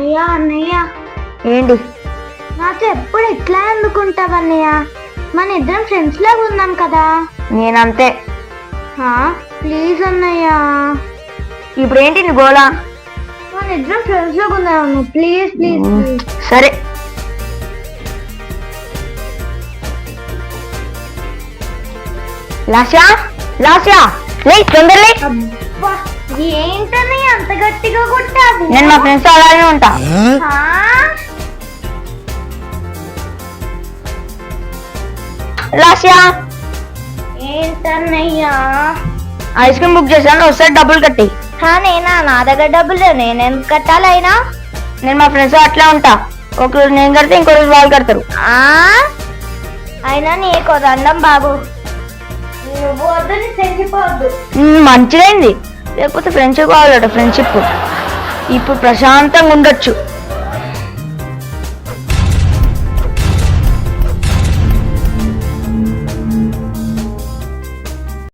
అన్నయ్య అన్నయ్య ఏంటి? నాతో ఎప్పుడు ఇట్లా ఎందుకుంటావన్నయ్య? మన ఇద్దరం ఫ్రెండ్స్ లాగా ఉన్నాం కదా. నేనంతే. ప్లీజ్ అన్నయ్య. ఇప్పుడు ఏంటి నీ గోలా? మన ఇద్దరం ఫ్రెండ్స్ లాగా ఉన్నాము. Please please please. సరే. లాస్యా లాస్యా లే, తొందరలే. అబ్బా, ఏంటన్నయ్య అంత గట్టిగా కొట్టావు? నేను మా ఫ్రెండ్స్ అలాగే ఉంటా. లాస్యా, ఏంటన్నయ్యా? ఐస్ క్రీమ్ బుక్ చేశాను, ఒకసారి డబ్బులు కట్టి. నేనా? నా దగ్గర డబ్బులు నేను ఎందుకు కట్టాలైనా? నేను మా ఫ్రెండ్స్ అట్లా ఉంటా. ఒక రోజు నేను కడితే ఇంకో రోజు వాళ్ళు కడతారు. అయినా నీకు దండం బాబు, నువ్వు వద్దు, నీ ఫ్రెండ్షిప్ వద్దు. మంచిదైంది, లేకపోతే ఫ్రెండ్షిప్ కావాలట. ఫ్రెండ్షిప్ ఇప్పుడు ప్రశాంతంగా ఉండొచ్చు.